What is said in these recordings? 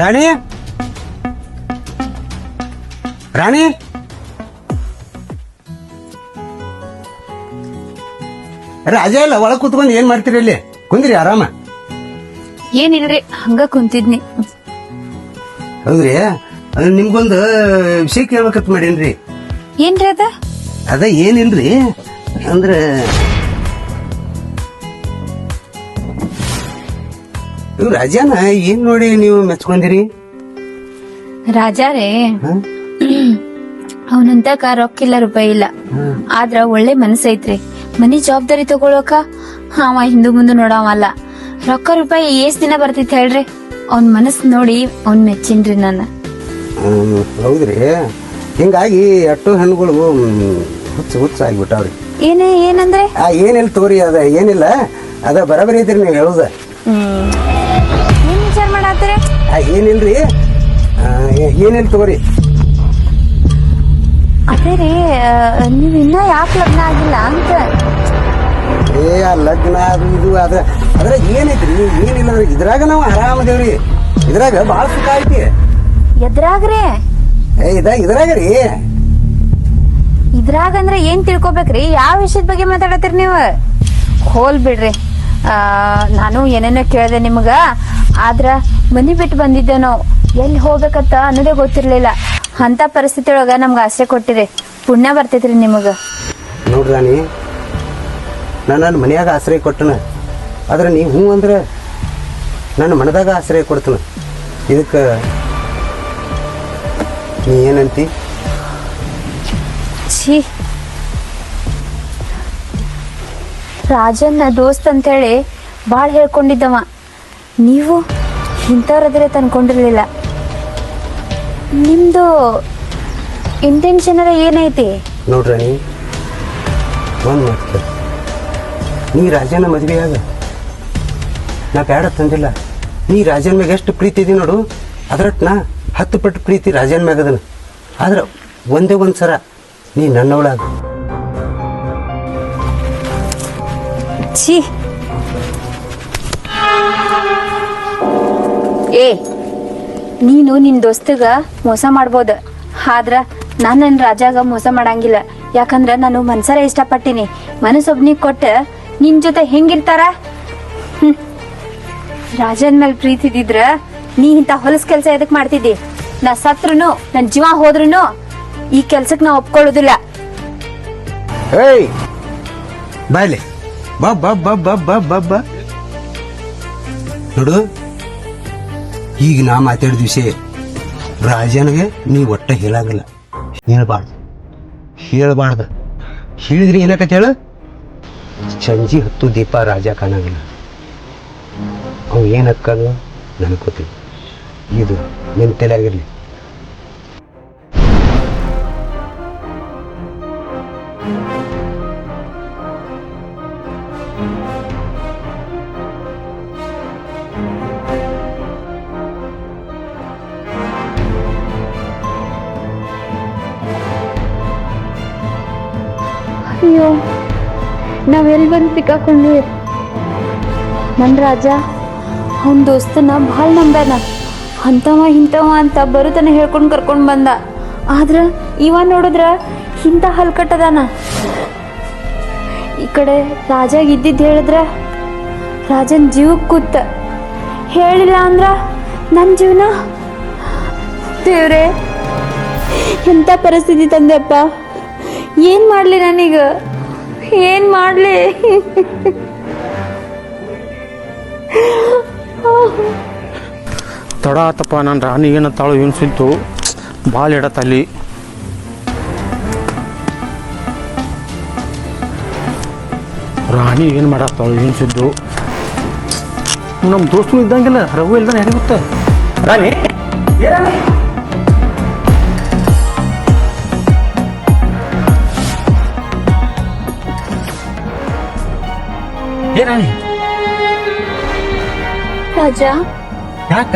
ರಾಣಿ ರಾಣಿ ರಾಜ ಇಲ್ಲ ಒಳಗ್ ಕೂತ್ಕೊಂಡು ಏನ್ ಮಾಡ್ತೀರಿ ಇಲ್ಲಿ ಕುಂದ್ರಿ ಆರಾಮ. ಏನಿಲ್ರಿ ಹಂಗ ಕುಂತಿದ್ನಿ. ಹೌದ್ರಿ ನಿಮ್ಗೊಂದು ವಿಷಯ ಕೇಳ್ಬೇಕಂತ ಮಾಡೇನ್ರಿ. ಏನ್ರಿ ಅದ ಏನಿಲ್ರಿ ಅಂದ್ರ ಇವ್ ರಾಜಾನ ಏನ್ ನೋಡಿ ನೀವು ಮೆಚ್ಕೊಂಡಿರಿ? ರಾಜಾರೇ ಅವನಂತಕ ರೊಕ್ಕಿಲ್ಲ ರೂಪಾಯಿ ಇಲ್ಲ, ಆದ್ರ ಒಳ್ಳೆ ಮನಸ್ಸೈತ್ರಿ. ಮನಿ ಜವಾಬ್ದಾರಿ ತಗೊಳಕ ಅವ ಹಿಂದು ಮುಂದೆ ನೋಡವಲ್ಲ. ರೊಕ್ಕ ರೂಪಾಯಿ ಎಷ್ಟ್ ದಿನ ಬರ್ತಿತ್ ಹೇಳ್ರಿ. ಅವ್ನ್ ಮನಸ್ ನೋಡಿ ಅವ್ನ್ ಮೆಚ್ಚಿನ್ರಿ ನಾನು. ಹೌದ್ರಿ, ಹಿಂಗಾಗಿ ಅಟ್ಟು ಹೆಣ್ಗಳು ಹುಚ್ಚ ಆಗಿಬಿಟ್ಟಾವ್ರಿ. ಏನಂದ್ರೆ ಏನಿಲ್ಲ ತೋರಿ, ಅದ ಏನಿಲ್ಲ, ಅದ ಬರಬರಿ ಐತ್ರಿ ನೀವ್ ಹೇಳುದ. ಏನ್ ವಿಚಾರ ಮಾಡತ್ತೀರಿ? ಏನಿಲ್ರಿ, ಏನಿಲ್ಲ ತೋರಿ. ಅದೇ ರೀ, ನೀವ್ ಇನ್ನ ಯಾಕೆ ಲಗ್ನ ಆಗಿಲ್ಲ ಅಂತ. ಲಗ್ನ ಅದು ಇದು ಅದ್ರ ಏನೈತ್ರಿ? ಏನಿಲ್ಲ, ಇದ್ರಾಗ ನಾವು ಆರಾಮದೇವ್ರಿ. ಇದ್ರಾಗ ಬಾಳ ಸುಖ ಐತಿ. ಎದ್ರಾಗ್ರಿ? ಇದ್ರಾಗ ರೀ. ಇದ್ರಾಗ ಅಂದ್ರೆ ಏನ್ ತಿಳ್ಕೊಬೇಕ್ರಿ? ಯಾವ ವಿಷಯದ ಬಗ್ಗೆ ಮಾತಾಡತ್ತೀರಿ ನೀವು? ಹೋಲ್ ಬಿಡ್ರಿ. ನಾನು ಏನೇನೋ ಕೇಳ್ದೆ ನಿಮ್ಗ, ಆದ್ರ ಮನಿ ಬಿಟ್ಟು ಬಂದಿದ್ದೆ ನಾವು. ಎಲ್ಲಿ ಹೋಗ್ಬೇಕಂತ ಅನ್ನೋದೇ ಗೊತ್ತಿರ್ಲಿಲ್ಲ. ಅಂತ ಪರಿಸ್ಥಿತಿ ಒಳಗ ನಮ್ಗ ಆಸರೆ ಕೊಟ್ಟಿರಿ. ಪುಣ್ಯ ಬರ್ತೈತ್ರಿ ನಿಮಗ. ನೋಡ್ರಿ ರಾಣಿ, ನನ್ನ ಮನ್ಯಾಗ ಆಶ್ರಯ ಕೊಟ್ಟನ, ಆದ್ರೆ ನೀ ಹ್ಞೂ ಅಂದ್ರೆ ನನ್ನ ಮನದಾಗ ಆಶ್ರಯ ಕೊಡ್ತನ. ಇದಕ್ಕ ನೀ ಏನಂತಿ? ಛೀ, ರಾಜನ್ನ ದೋಸ್ತ್ ಅಂತೇಳಿ ಬಾಳ ಹೇಳ್ಕೊಂಡಿದ್ದವ. ನೀವು ಇಂಥವ್ರದ್ರೆ ತಂದ್ಕೊಂಡಿರ್ಲಿಲ್ಲ. ನಿಮ್ದು ಇಂಟೆನ್ಷನ್ ಏನೈತಿ? ನೋಡ್ರಾಣಿ, ಒಂದ್ ಮಾತು, ನೀ ರಾಜನ ಮದ್ವೆಯಾಗ ನಾ ಬೇಡ ತಂದಿಲ್ಲ. ನೀ ರಾಜನ ಮ್ಯಾಗ ಎಷ್ಟು ಪ್ರೀತಿ ಇದೀನಿ ನೋಡು, ಅದ್ರಟ್ ನಾ 10 ಪಟ್ಟು ಪ್ರೀತಿ ರಾಜನ ಮ್ಯಾಗ ಅದನ. ಆದ್ರ ಒಂದೇ ಒಂದ್ಸರ ನೀ ನನ್ನವಳಾಗ. ಛೀ, ನೀನು ನಿನ್ ದೋಸ್ತಗ ಮೋಸ ಮಾಡ್ಬೋದ, ಆದ್ರ ನಾನ್ ನನ್ ರಾಜಾಗ ಮೋಸ ಮಾಡಂಗಿಲ್ಲ. ಯಾಕಂದ್ರ ನಾನು ಮನ್ಸರ ಇಷ್ಟಪಟ್ಟಿನಿ. ಮನಸ್ಸೊಬ್ನಿಗ್ ಕೊಟ್ಟ ನಿನ್ ಜೊತೆ ಹೆಂಗಿರ್ತಾರ? ರಾಜನ್ ಮೇಲೆ ಪ್ರೀತಿ ಇದ್ರ ನೀ ಇಂತ ಹೊಲಸ್ ಕೆಲ್ಸ ಎದಕ್ ಮಾಡ್ತಿದ್ದಿ? ನಾ ಸತ್ರುನು ನನ್ ಜೀವ ಹೋದ್ರುನು ಈ ಕೆಲ್ಸಕ್ ನಾ ಒಪ್ಕೊಳ್ಳೋದಿಲ್ಲ. ಬಾಯ್ಲೆ ಬಾ ಬಾ ಬಾ ಬಾ ಬಾ ಬಾ ಬಾ. ನೋಡು, ಈಗ ನಾ ಮಾತಾಡಿದ ವಿಷಯ ರಾಜನಿಗೆ ನೀ ಒಟ್ಟ ಹೇಳಾಗಲ್ಲ. ಹೇಳ್ಬಾರ್ದು. ಹೇಳಿದ್ರಿ ಏನಕತ್ ಹೇಳ? ಸಂಜೆ 10 ದೀಪ ರಾಜ ಕಾಣಾಗಲ್ಲ. ಅವ್ ಏನಕ್ಕಲ್ಲ ನನಗೆ ಗೊತ್ತಿಲ್ಲ. ಇದು ನಿನ್ನ ತಲೆಯಾಗಿರ್ಲಿ. ಅಯ್ಯೋ, ನಾವೆಲ್ಲಿ ಬಂದು ಸಿಕ್ಕಾಕೊಂಡ್ವಿ. ನನ್ ರಾಜ ಅವನ್ ದೋಸ್ತನ ಭಾಳ ನಂಬ್ಯಾನ. ಅಂತವ ಇಂತವ ಅಂತ ಬರುತನ ಹೇಳ್ಕೊಂಡ್ ಕರ್ಕೊಂಡ್ ಬಂದ. ಆದ್ರ ಇವ ನೋಡಿದ್ರ ಇಂತ ಹಲ್ಕಟ್ಟದಾನ. ಈ ಕಡೆ ರಾಜಾಗ ಇದ್ದಿದ್ದು ಹೇಳಿದ್ರ ರಾಜನ್ ಜೀವಕ್ ಕೂತ, ಹೇಳಿಲ್ಲ ಅಂದ್ರ ನನ್ ಜೀವನ. ದೇವ್ರೆ, ಎಂತ ಪರಿಸ್ಥಿತಿ ತಂದೆಪ್ಪ. ಏನ್ ಮಾಡ್ಲಿ ನಾನೀಗ? ಏನ್ ಮಾಡ್ಲಿ? ತಡ ಆತಪ್ಪ. ನಾನು ರಾಣಿ ಏನತ್ತಾಳು ಏನು ಸಿಂತು ಭಾಳ ಎಡತ್ತಲ್ಲಿ. ರಾಣಿ ಏನು ಮಾಡತ್ತಾಳು ಏನು ಸಿದ್ದು? ನಮ್ಮ ದೋಸ್ತರು ಇದ್ದಂಗಿಲ್ಲ, ರಘು ಇಲ್ದಾನೆ ಯಾರಿಗೆ ಗೊತ್ತ? ರಾಣಿ ರಾಣಿ ರಾಜ, ಯಾಕ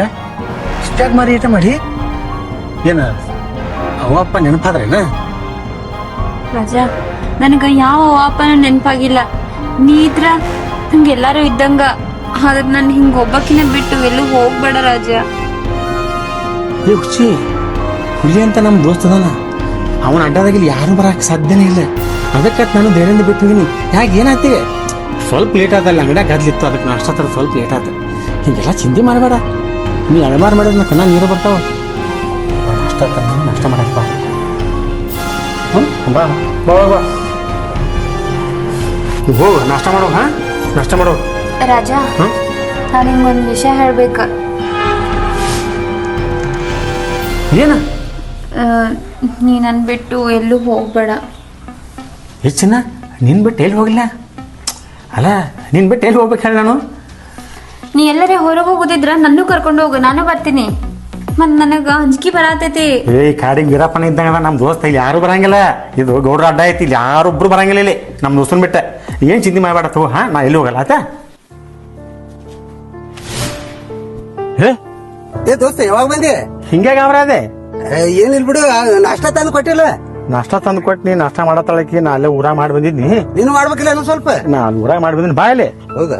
ಇಷ್ಟಾಗ ಮಾರಿ ಏಟ ಮಾಡಿ? ಏನ ಅವಪ್ಪ ನೆನಪಾದ್ರೇನ? ರಾಜ, ನನಗ ಯಾವ ಅಪ್ಪನ ನೆನಪಾಗಿಲ್ಲ. ನೀ ಇದ್ರ ನಂಗೆ ಎಲ್ಲಾರು ಇದ್ದಂಗ. ಆದ್ರೆ ನಾನು ಹಿಂಗ ಒಬ್ಬಕಿನ ಬಿಟ್ಟು ಎಲ್ಲೂ ಹೋಗ್ಬೇಡ ರಾಜ. ಏ ಹುಚ್ಚಿ, ಹುಲಿ ಅಂತ ನಮ್ಮ ದೋಸ್ತ ಅದಾನ, ಅವನ ಅಡ್ಡದಾಗಿಲ್ಲಿ ಯಾರು ಬರಕ್ಕೆ ಸಾಧ್ಯನೇ ಇಲ್ಲ. ಅದಕ್ಕೆ ನಾನು ಧೈರ್ಯದಿಂದ ಬಿಟ್ಟಿದ್ದೀನಿ. ಯಾಕೆ ಏನಾಯ್ತಿ? ಸ್ವಲ್ಪ ಲೇಟ್ ಆದಲ್ಲ, ಅಂಗಡಿಯಾಗ ಗದ್ಲಿತ್ತು, ಅದಕ್ಕೆ ನಾಷ್ಟ ತರ ಸ್ವಲ್ಪ ಲೇಟ್ ಆಯ್ತು. ಹೀಗೆಲ್ಲ ಚಿಂತೆ ಮಾಡಬೇಡ. ನೀ ಅಳಮಾರು ಮಾಡಿದ್ರೆ ನಾ ಕಣ್ಣ ನೀರು ಬರ್ತಾವ. ನಾಷ್ಟ ಮಾಡಕ್ಕೆ ಬಾ. ಬಾ ಬಾ ಬಾ, ಹೋಗು ನಾಷ್ಟ ಮಾಡೋ. ಹಾಂ, ನಾಷ್ಟ ಮಾಡೋ. ರಾಜ, ನಾನು ನಿಮ್ಗೊಂದು ವಿಷಯ ಹೇಳ್ಬೇಕ. ಏನ? ನೀ ನನ್ ಬಿಟ್ಟು ಎಲ್ಲೂ ಹೋಗ್ಬೇಡ. ಹೆಚ್ಚಿನ ನಿನ್ ಬಿಟ್ಟು ಎಲ್ಲಿ ಹೋಗಿಲ್ಲ? ಅಲ್ಲ, ನಿನ್ ಬಿಟ್ಟು ಎಲ್ಲಿ ಹೋಗ್ಬೇಕು ಹೇಳಿ ನಾನು? ನೀ ಎಲ್ಲರೇ ಹೊರಗೆ ಹೋಗುದಿದ್ರ ನನ್ನೂ ಕರ್ಕೊಂಡು ಹೋಗು, ನಾನು ಬರ್ತೀನಿ. ಮತ್ ನನಗ ಅಂಜಿಕೆ ಬರತೈತಿ. ಏ ಕಾಡಿಗೆ ವೀರಪ್ಪನ ಇದ್ದಂಗ ನಮ್ಮ ದೋಸ್ತ ಇಲ್ಲಿ ಯಾರು ಬರಂಗಿಲ್ಲ. ಇದು ಗೌಡ್ರ ಅಡ್ಡ ಐತಿ, ಇಲ್ಲಿ ಯಾರೊಬ್ರು ಬರಂಗಿಲ್ಲ. ಇಲ್ಲಿ ನಮ್ಮ ದೋಸ್ತನ ಬಿಟ್ಟ ಏನ್ ಚಿಂತೆ ಮಾಡಬೇಡ ತಗೋ. ಹಾ, ನಾ ಎಲ್ಲಿ ಹೋಗಲ್ಲ ಆಯ್ತಾ? ಏ ದೋಸ್ತ, ಯಾವಾಗ ಬಂದೆ? ಹಿಂಗೆ ಗಾಬ್ರ ಅದೇ ಏನಿಲ್ ಬಿಡು, ನಾಷ್ಟ ತಂದು ಕೊಟ್ಟಿಲ್ಲ. ನಾಷ್ಟ ತಂದು ಕೊಟ್ಟು ನಾಷ್ಟ ಮಾಡತ್ತಳಕಿ. ನಾ ಅಲ್ಲೇ ಊರಾಗ ಮಾಡಿ ಬಂದಿದ್ನಿ. ನೀನು ಮಾಡ್ಬೇಕಿಲ್ಲ ಇನ್ನೊಂದ್ ಸ್ವಲ್ಪ? ನಾ ಅಲ್ಲಿ ಊರಾಗ ಮಾಡಿ ಬಂದಿನಿ. ಬಾಯಲೆ. ಹೌದಾ?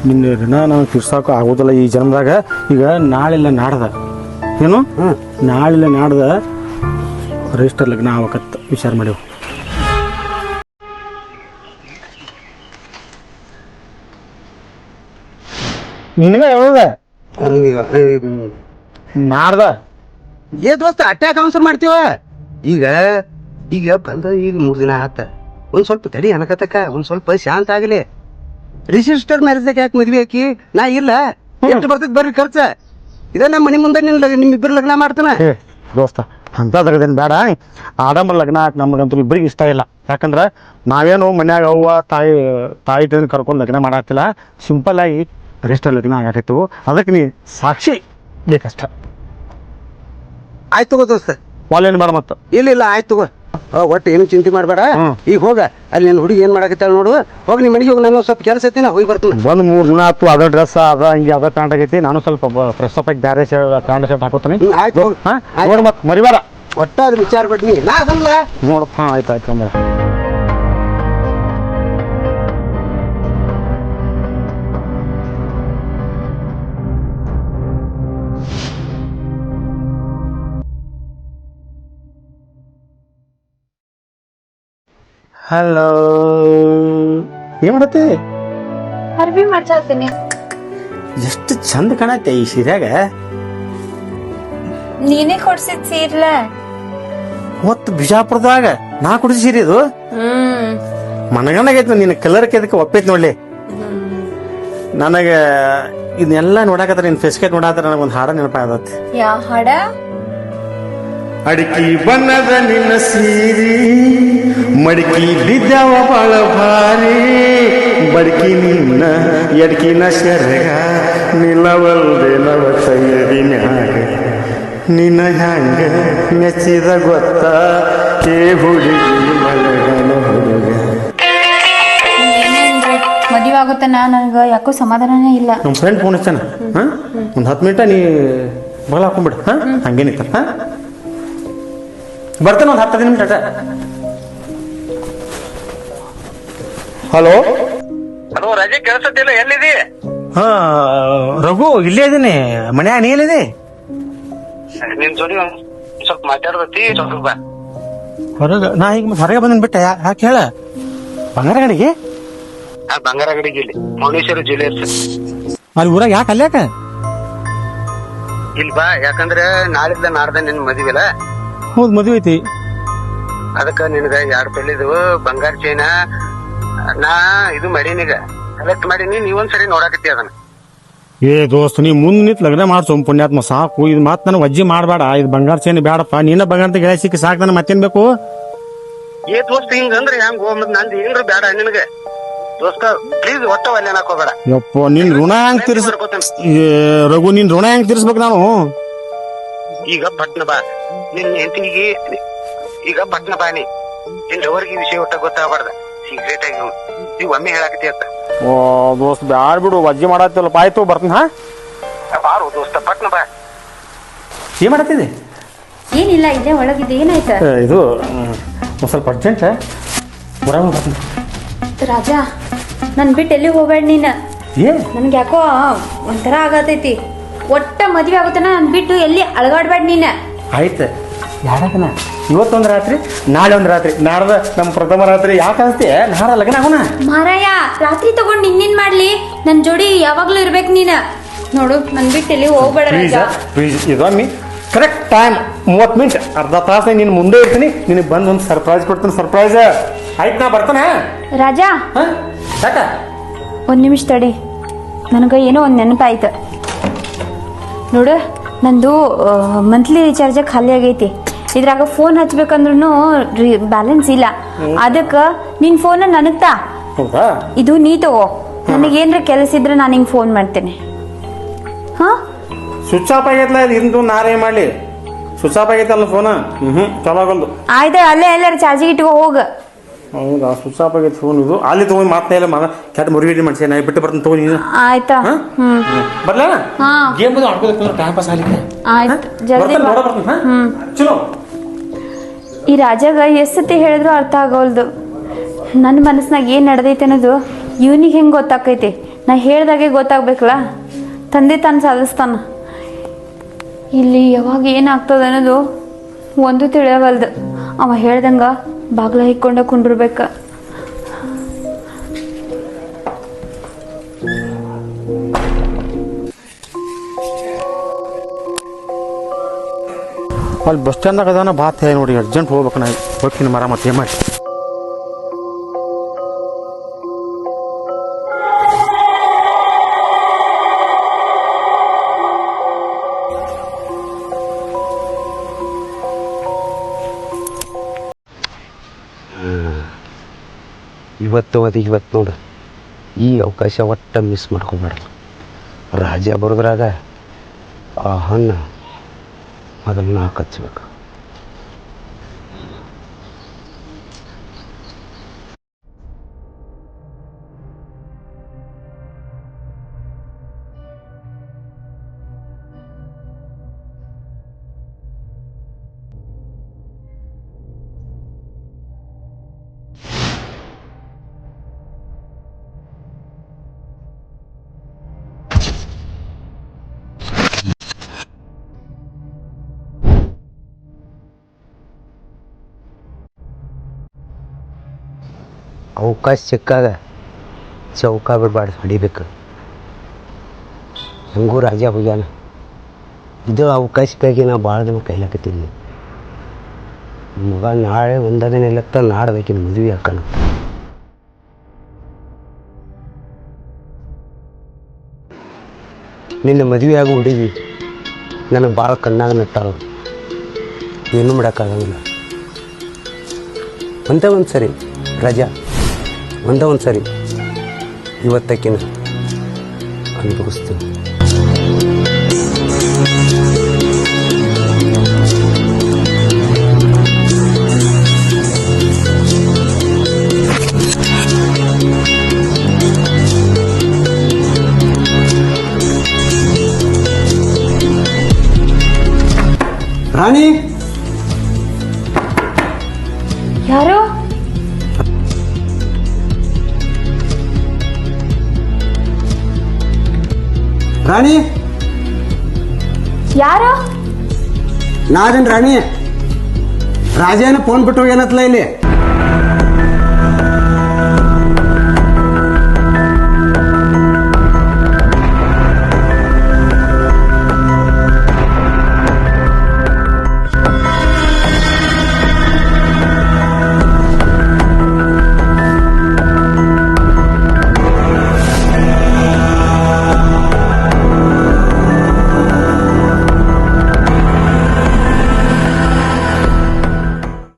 ನಿನ್ನ ಋಣ ನಾವು ತೀರ್ಸಾಕ ಆಗೋದಿಲ್ಲ ಈ ಜನ್ಮದಾಗ. ಈಗ ನಾಳೆಲ್ಲ ನಾಡ್ದ ಏನು, ನಾಳೆಲ್ಲ ನಾಡ್ದ ರಿಜಿಸ್ಟರ್ ಲಗ್ನ ಆಗ್ಬೇಕತ್ತ ವಿಚಾರ ಮಾಡಿವು. ನಿನಗ ಯಾವ್ದ ನಾಡ್ದ? ಏ ದೋಸ್ತ, ಅಟ್ಯಾಕ್ ಅವಸರ ಮಾಡ್ತೀವ. ಈಗ ಈಗ ಬಂದ ಈಗ 3 ದಿನ ಆತ. ಒಂದ್ ಸ್ವಲ್ಪ ತಡಿ ಅನಕತಕ್ಕ, ಒಂದ್ ಸ್ವಲ್ಪ ಶಾಂತ ಆಗಲಿ. ರಿಜಿಸ್ಟರ್ ಮ್ಯಾರೇಜ್ದಾಗ ಯಾಕೆ ಮದ್ವೆ ಹಾಕಿ? ನಾ ಇಲ್ಲ, ಎಷ್ಟು ಬರ್ತೈತಿ ಬರ್ರಿ ಖರ್ಚ. ಇದ ನಮ್ಮ ಮನೆ ಮುಂದೆ ನಿಮ್ಮಿಬ್ಬರು ಲಗ್ನ ಮಾಡ್ತಾನ. ದೋಸ್ತ, ಅಂತದೇನು ಬೇಡ. ಆಡಂಬರ ಲಗ್ನ ನಮಗಂತೂ ಇಬ್ಬರಿಗೆ ಇಷ್ಟ ಇಲ್ಲ. ಯಾಕಂದ್ರೆ ನಾವೇನು ಮನ್ಯಾಗ ಅವ್ವ ತಾಯಿ ಕರ್ಕೊಂಡು ಲಗ್ನ ಮಾಡತ್ತಿಲ್ಲ. ಸಿಂಪಲ್ ಆಗಿ ರಿಜಿಸ್ಟರ್ ಲಗ್ನ ಆಗತ್ತಿತ್ತು. ಅದಕ್ಕೆ ನೀ ಸಾಕ್ಷಿ ಬೇಕಷ್ಟ. ಆಯ್ತು ತಗೋ ದೋಸ್ತ, ವಾಲೇನು ಬೇಡ ಮತ್ತೆ. ಇಲ್ಲ ಆಯ್ತು ತಗೋ. ಒಟ್ಟು ಏನು ಚಿಂತೆ ಮಾಡಬೇಡ. ಈಗ ಹೋಗ, ಅಲ್ಲಿ ನಿನ್ನ ಹುಡುಗಿ ಏನ್ ಮಾಡಕತ್ತಾಳ ನೋಡು. ಹೋಗಿ ನಿಮ್ಮ ಮನೆಗೆ ಹೋಗಿ, ನಾನು ಸ್ವಲ್ಪ ಕೆಲಸ ಐತಿ, ನಾ ಹೋಗಿ ಬರ್ತೀನಿ. ಬಂದು 3 ದಿನ ಆಯ್ತು. ಅದ ಡ್ರೆಸ್ ಅದ ಹಿಂಗೆ ಅದ ಪ್ಯಾಂಟ್ ಆಗೈತಿ. ನಾನು ಸ್ವಲ್ಪ ಫ್ರೆಶ್ ಅಪ್ ಆಗಿ ಬೇರೆ ಪ್ಯಾಂಟ್ ಶರ್ಟ್ ಹಾಕೋತೀನಿ. ಆಯ್ತು, ನೋಡಿ ಮತ್ತೆ ಮರಿಬೇಡ. ಒಟ್ಟ ಅದ್ರ ವಿಚಾರ ಬಿಡ್ನಿ ನಾ ಬಂದ್ಲ ನೋಡಪ್ಪ. ಆಯ್ತು ಅಂದ್ರೆ ಹಲೋ, ಏನ್ ಮಾಡತ್ತೆ? ಅರ್ಬಿ ಮಾಡ್ಸಾತೀನಿ. ಎಷ್ಟು ಚಂದ ಕಾಣತ್ತೆ ಈ ಸೀರೆಯಾಗ. ನೀನೇ ಕೊಡ್ಸಿದ್ ಸೀರ್ಲ. ಹೊತ್ತು ಬಿಜಾಪುರದಾಗ ನಾ ಕುಡಿದ ಸೀರೆ ಇದು. ಮನಗಂಡಾಗೈತಿ. ನಿನ್ನ ಕಲರ್ ಅದಕ್ಕೆ ಒಪ್ಪೈತಿ ನೋಡ್ಲಿ. ನನಗ ಇದನ್ನೆಲ್ಲ ನೋಡಾಕತ್ರ, ನಿನ್ ಫೇಸ್ ಕಟ್ ನೋಡಾಕತ್ರ ನನಗೊಂದು ಹಾಡ ನೆನಪಾಗತ್ತೆ. ಯಾವ ಹಾಡ? ಅಡಿಕಿ ಬಣ್ಣದ ನಿನ್ನ ಸೀರಿ ಮಡಿಕಿ ಬಿದ್ದವ ಬಾಳ ಭಾರಿ. ಬಡ್ಕಿ ನಿನ್ನ ಎಡ್ಕಿನ ಸೆರಗ ನಿಲ್ಲವಲ್ದೆ ನವ ತೈರಿನ್ಯಾಗ. ನಿನ್ನ ಹ್ಯಾಂಗ ಮೆಚ್ಚಿದ ಗೊತ್ತ ಕೇ ಹುಡುಗಿ ಮಲಗನ ಹುಡುಗ. ಮದುವೆ ಆಗುತ್ತಾನ, ನನಗ ಯಾಕೋ ಸಮಾಧಾನನೇ ಇಲ್ಲ. ನಮ್ಮ ಫ್ರೆಂಡ್ ಫೋನ್ ಹಚ್ಚಾನ. ಒಂದು 10 ಮಿನಿಟ ನೀ ಮಗಳ ಹಾಕೊಂಡ್ಬಿಡ. ಹಂಗೇನಿತ್ತ ಬರ್ತಾನೆ, ಒಂದು 10 ನಿಮಿಷ. ಹಲೋ ಹಲೋ ರಜೆ, ಕೆಲಸದಿಲ್ಲ, ಎಲ್ಲಿದಿ? ಹಾ ರಘು, ಇಲ್ಲೇ ಇದೀನಿ ಮನ್ಯಾಗ. ನೀ ಎಲ್ಲಿದೆ? ನಿನ್ ಜೋಡಿ ಸ್ವಲ್ಪ ಮಾತಾಡ್ದತಿ, ಸ್ವಲ್ಪ ಬಾ. ಹೊರಗೆ ನಾ ಈಗ ಹೊರಗೆ ಬಂದನ್ ಬಿಟ್ಟ. ಯಾಕೆ ಹೇಳ? ಬಂಗಾರ ಗಡಿಗೆ? ಬಂಗಾರ ಗಡಿಗೆ ಇಲ್ಲಿ ಮೌನೇಶ್ವರ ಜ್ಯುವೆಲರ್ಸ್. ಅಲ್ಲಿ ಊರಾಗ ಯಾಕೆ ಅಲ್ಯಾಕ? ಇಲ್ಲಿ ಬಾ, ಯಾಕಂದ್ರೆ ನಾಳಿದ್ದ ನಾಡ್ದ ನಿನ್ ಮದುವೆಲ್ಲ. ಹೌದು, ಮದುವೆ ಐತಿ. ಅದಕ್ಕ ನಿನಗ 2 ತೊಲಿದು ಬಂಗಾರ ಚೈನ ನಾ ಇದು ಮಾಡೀನೀಗ, ಸೆಲೆಕ್ಟ್ ಮಾಡೀನಿ. ನೀವೊಂದ್ಸರಿ ನೋಡಾಕತ್ತಿ ಅದನ್ನ. ಏ ದೋಸ್ತ, ನೀ ಮುಂದ್ ನಿಂತ್ ಲಗ್ನ ಮಾಡ್ಸೋ ಪುಣ್ಯಾತ್ಮ ಸಾಕು. ಇದು ಮಾತ್ ನನಗೆ ವಜ್ಜಿ ಮಾಡಬೇಡ. ಇದು ಬಂಗಾರ ಚೈನ್ ಬೇಡಪ್ಪ. ನೀನ ಬಂಗಾರ ಗೆಳೆ ಸಿಕ್ಕಿ ಸಾಕು. ನನಗೆ ಮತ್ತೇನ್ ಬೇಕು? ಏ ದೋಸ್ತ, ಹಿಂಗಂದ್ರೆ ಹೆಂಗ್ ಹೋಗ್? ನಂದು ಏನ್ರ ಬೇಡ ನಿನಗೆ ದೋಸ್ತ, ಪ್ಲೀಸ್ ಒಟ್ಟ ಅಲ್ಲಿ ಹಾಕೋಬೇಡ. ಯಪ್ಪ, ನಿನ್ ಋಣ ಹೆಂಗ್ ತೀರ್ಸ ರಘು? ನಿನ್ ಋಣ ಹೆಂಗ್ ತೀರ್ಸ್ಬೇಕು ನಾನು? ಈಗ ಪಟ್ನ ಬಾ, ನಿನ್ ಹೆಂಡತಿಗೆ ಈಗ ಪಟ್ನ ಬಾ. ನಿನ್ ಲವರ್ಗೆ ವಿಷಯ ಒಟ್ಟ ಗೊತ್ತಾಗಬಾರ್ದ. ಸೀಕ್ರೆಟ್ ಆಗಿ ನೀವು ಒಮ್ಮೆ ಹೇಳಾಕತಿ ಅಂತ. ಓ ದೋಸ್ತ, ಬ್ಯಾಡ್ ಬಿಡು, ವಜ್ಜಿ ಮಾಡತ್ತಲ್ಲ. ಆಯ್ತು, ಬರ್ತೀನಿ. ಬಾರು ದೋಸ್ತ, ಪಟ್ನ ಬಾ. ಏನ್ ಮಾಡತ್ತಿದೆ? ಏನಿಲ್ಲ, ಇಲ್ಲೇ ಒಳಗಿದೆ. ಏನಾಯ್ತ? ಇದು ಸ್ವಲ್ಪ ಅರ್ಜೆಂಟ್. ಬರ್ತೀನಿ. ರಾಜ, ನನ್ ಬಿಟ್ಟು ಎಲ್ಲಿ ಹೋಗ್ಬೇಡ ನೀನ್. ಏ ನನ್ಗೆ ಯಾಕೋ ಒಂಥರ ಆಗತೈತಿ. ಒಟ್ಟ ಮದ್ವೆ ಆಗುತ್ತಾನ ನನ್ ಬಿಟ್ಟು ಎಲ್ಲಿ ಅಳಗಾಡ್ಬೇಡ ನೀನ್. ಆಯ್ತು ಯಾಡಕನ ಇವತ್ತೊಂದು ರಾತ್ರಿ ನಾಳೆ ಒಂದು ರಾತ್ರಿ ನಾಡ್ದ ನಮ್ಮ ಪ್ರಥಮ ರಾತ್ರಿ ಯಾಕೆ ಅನ್ಸ್ತಿ ನಾಡ ಲಗ್ನ ಆಗೋಣ. ಮಾರಾಯ ರಾತ್ರಿ ತಗೊಂಡ್ ಇನ್ನೇನ್ ಮಾಡ್ಲಿ, ನನ್ ಜೋಡಿ ಯಾವಾಗ್ಲೂ ಇರ್ಬೇಕು ನೀನ್. ನೋಡು ನನ್ ಬಿಟ್ಟು ಎಲ್ಲಿ ಹೋಗ್ಬೇಡ ರಾಜ. ಪ್ಲೀಸ್ ಇದೊಮ್ಮೆ ಕರೆಕ್ಟ್ ಟೈಮ್ 30 ಮಿನಿಟ್ ಅರ್ಧ ತಾಸು ನೀನು ಮುಂದೆ ಇರ್ತೀನಿ. ನಿನಗೆ ಬಂದು ಒಂದು ಸರ್ಪ್ರೈಸ್ ಕೊಡ್ತೀನಿ. ಸರ್ಪ್ರೈಸ್ ಆಯ್ತು ನಾ ಬರ್ತಾನೆ. ರಾಜ ಹಾಂ ಯಾಕ ಒಂದ್ ನಿಮಿಷ ತಡಿ, ನನಗ ಏನೋ ಒಂದ್ ನೆನಪಾಯ್ತು ನೋಡು. ನಂದು ಮಂತ್ಲಿ ರಿಚಾರ್ಜ್ ಖಾಲಿ ಆಗೈತಿ. ಇದ್ರಾಗ ಫೋನ್ ಹಚ್ಬೇಕಂದ್ರೂ ಬ್ಯಾಲೆನ್ಸ್ ಇಲ್ಲ. ಅದಕ್ಕ ನಿನ್ ಫೋನ್ ನನಗ್ ತಾ. ಹೌದಾ ಇದು ನೀ ತಗೋ. ನನಗೇನ್ರ ಕೆಲಸ ಇದ್ರೆ ನಾನು ಹಿಂಗ್ ಫೋನ್ ಮಾಡ್ತೇನೆ. ಹಾ ಸ್ವಿಚ್ ಆಫ್ ಆಗೈತಲ್ಲ ಇದು ಇಂದು ನಾರೇ ಮಾಡಲಿ. ಸ್ವಿಚ್ ಆಫ್ ಆಗೈತಲ್ಲ ಫೋನ್. ಚಲೋ ಆಗಲ್ದು. ಆಯ್ತು ಅಲ್ಲೇ ಎಲ್ಲಾರ ಚಾರ್ಜಿಗೆ ಇಟ್ಕೋ ಹೋಗ. ಹೌದಾ ಸ್ವಿಚ್ ಆಫ್ ಆಗೈತೆ ಫೋನ್ ಇದು. ಅಲ್ಲಿ ತಗೊಂಡು ಮಾತೇ ಇಲ್ಲ ಮಗ ಕೆಟ್ಟ ಮುರುಗಿ ಮಾಡ್ಸಿ ನಾ ಬಿಟ್ಟು ಬರ್ತೀನಿ ತಗೋ ನೀನು. ಆಯ್ತಾ ಬರ್ಲ ಹಾ ಗೇಮ್ ಅದು ಆಡ್ಕೋಬೇಕು ಟೈಮ್ ಪಾಸ್ ಆಗಲಿಕ್ಕೆ. ಆಯ್ತು ಜಲ್ದಿ ಬಾ. ಚಲೋ ಈ ರಾಜಾಗ ಎಷ್ಟತಿ ಹೇಳಿದ್ರು ಅರ್ಥ ಆಗೋಲ್ದು. ನನ್ನ ಮನಸ್ನಾಗ ಏನು ನಡೆದೈತೆ ಅನ್ನೋದು ಇವನಿಗೆ ಹೆಂಗೆ ಗೊತ್ತಾಕೈತಿ. ನಾ ಹೇಳ್ದಾಗೆ ಗೊತ್ತಾಗ್ಬೇಕಲ್ಲ. ತಂದೆ ತಾನು ಸಾಧಿಸ್ತಾನ. ಇಲ್ಲಿ ಯಾವಾಗ ಏನಾಗ್ತದ ಅನ್ನೋದು ಒಂದು ತಿಳಿಯವಲ್ದು. ಅವ ಹೇಳ್ದಂಗ ಬಾಗ್ಲ ಹಿಕ್ಕೊಂಡ ಕುಂಡಿರ್ಬೇಕ. ಅಲ್ಲಿ ಬಸ್ ಸ್ಟ್ಯಾಂಡ್ದಾಗ ಅದಾನ ಬಾತ್ ಹೇಳಿ ನೋಡಿ ಅರ್ಜೆಂಟ್ ಹೋಗ್ಬೇಕು. ನಾ ಹೋಗ್ತೀನಿ ಮರ ಮತ್ತೆ ಏನು ಮಾಡಿ. ಇವತ್ತು ನೋಡು ಈ ಅವಕಾಶ ಒಟ್ಟ ಮಿಸ್ ಮಾಡ್ಕೊಬೇಡ. ರಾಜ ಬರೋದ್ರಾಗ ಆ ಹಣ್ಣು ಅದನ್ನು ಕಚ್ಚಬೇಕು. ಅವಕಾಶ ಸಿಕ್ಕಾಗ ಚೌಕ ಬಿಡಬಾರ್ದು, ಹೊಡಿಬೇಕು. ಹೆಂಗೂ ರಾಜ ಹೋಗ್ಯಾನ. ಇದು ಅವಕಾಶಕ್ಕಾಗಿ ನಾವು ಭಾಳ ದಿನ ಕೈಲಾಕತ್ತೀನಿ. ಮಗ ನಾಳೆ ಒಂದನೇ ಇಲ್ಲತ್ತ ನಾಡ್ಬೇಕಿನ ಮದುವೆ ಹಾಕೋಣ. ನಿನ್ನ ಮದುವೆ ಆಗೋ ಹುಡುಗಿ ನನಗೆ ಭಾಳ ಕಣ್ಣಾಗ ನಟ್ಟಾಳ. ಏನೂ ಮಾಡೋಕ್ಕಾಗಂಗಿಲ್ಲ. ಒಂದೇ ಒಂದು ಸರಿ ರಜಾ, ಒಂದೇ ಒಂದು ಸರಿ ಇವತ್ತಕ್ಕಿನ ಅನುಭವಿಸ್ತೀನಿ. ರಾಣಿ ಯಾರು? ರಾಣಿ ಯಾರು? ನಾದೇನು ರಾಣಿ? ರಾಜೇನ ಫೋನ್ ಬಿಟ್ಟು ಹೋಗ್ಯಾನತ್ಲ ಇಲ್ಲಿ.